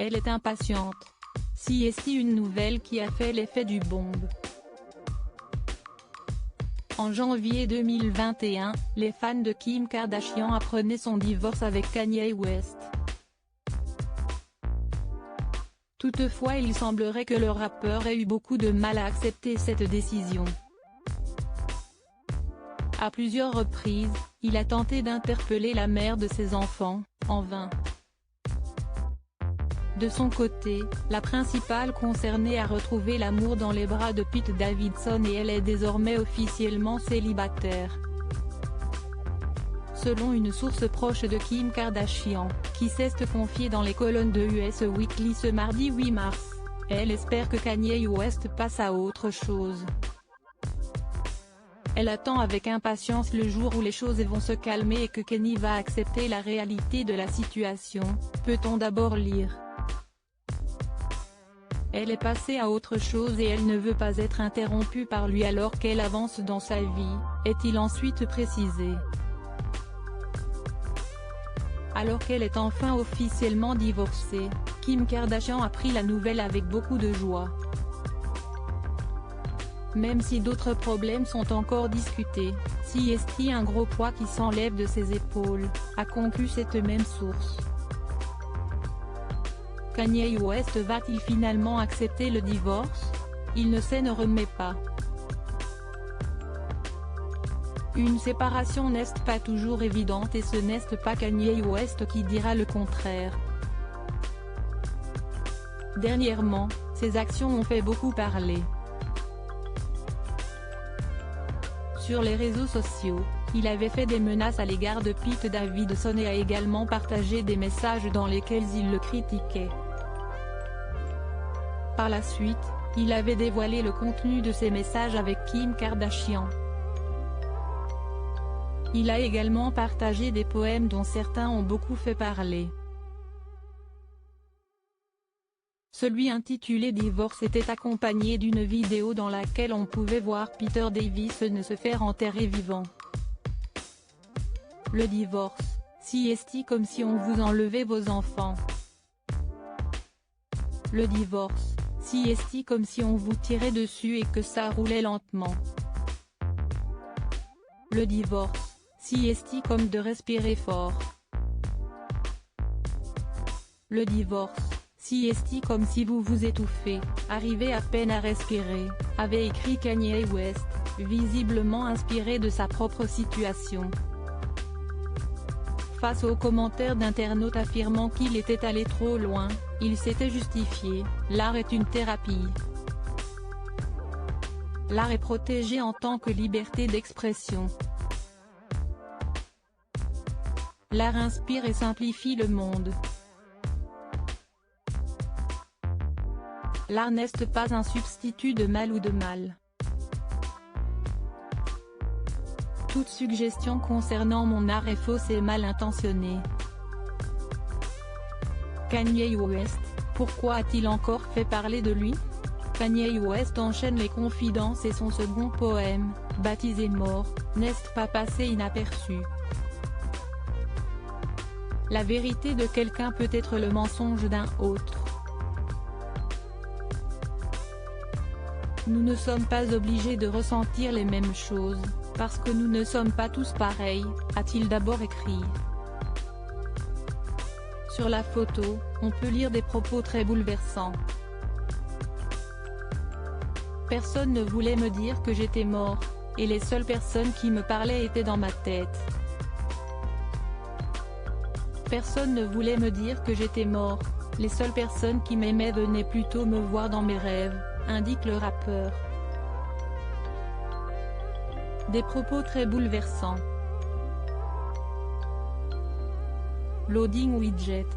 Elle est impatiente. Si est-il une nouvelle qui a fait l'effet du bombe. En janvier 2021, les fans de Kim Kardashian apprenaient son divorce avec Kanye West. Toutefois il semblerait que le rappeur ait eu beaucoup de mal à accepter cette décision. À plusieurs reprises, il a tenté d'interpeller la mère de ses enfants, en vain. De son côté, la principale concernée a retrouvé l'amour dans les bras de Pete Davidson et elle est désormais officiellement célibataire. Selon une source proche de Kim Kardashian, qui s'est confiée dans les colonnes de US Weekly ce mardi 8 mars, elle espère que Kanye West passe à autre chose. Elle attend avec impatience le jour où les choses vont se calmer et que Kanye va accepter la réalité de la situation, peut-on d'abord lire. Elle est passée à autre chose et elle ne veut pas être interrompue par lui alors qu'elle avance dans sa vie, est-il ensuite précisé. Alors qu'elle est enfin officiellement divorcée, Kim Kardashian a pris la nouvelle avec beaucoup de joie. Même si d'autres problèmes sont encore discutés, si est-il un gros poids qui s'enlève de ses épaules, a conclu cette même source. Kanye West va-t-il finalement accepter le divorce? Il ne s'en remet pas. Une séparation n'est pas toujours évidente et ce n'est pas Kanye West qui dira le contraire. Dernièrement, ses actions ont fait beaucoup parler. Sur les réseaux sociaux, il avait fait des menaces à l'égard de Pete Davidson et a également partagé des messages dans lesquels il le critiquait. Par la suite, il avait dévoilé le contenu de ses messages avec Kim Kardashian. Il a également partagé des poèmes dont certains ont beaucoup fait parler. Celui intitulé Divorce était accompagné d'une vidéo dans laquelle on pouvait voir Peter Davidson se faire enterrer vivant. Le divorce, si est-il comme si on vous enlevait vos enfants. Le divorce, si est-il comme si on vous tirait dessus et que ça roulait lentement. Le divorce, si est-il comme de respirer fort. Le divorce, si est-il comme si vous vous étouffez, arrivez à peine à respirer, avait écrit Kanye West, visiblement inspiré de sa propre situation. Face aux commentaires d'internautes affirmant qu'il était allé trop loin, il s'était justifié, l'art est une thérapie. L'art est protégé en tant que liberté d'expression. L'art inspire et simplifie le monde. L'art n'est pas un substitut de mal ou de mal. Toute suggestion concernant mon art est fausse et mal intentionnée. Kanye West, pourquoi a-t-il encore fait parler de lui? Kanye West enchaîne les confidences et son second poème, baptisé Mort, n'est pas passé inaperçu. La vérité de quelqu'un peut être le mensonge d'un autre. Nous ne sommes pas obligés de ressentir les mêmes choses, parce que nous ne sommes pas tous pareils, a-t-il d'abord écrit. Sur la photo, on peut lire des propos très bouleversants. Personne ne voulait me dire que j'étais mort, et les seules personnes qui me parlaient étaient dans ma tête. Personne ne voulait me dire que j'étais mort, les seules personnes qui m'aimaient venaient plutôt me voir dans mes rêves, indique le rappeur. Des propos très bouleversants. Loading widget.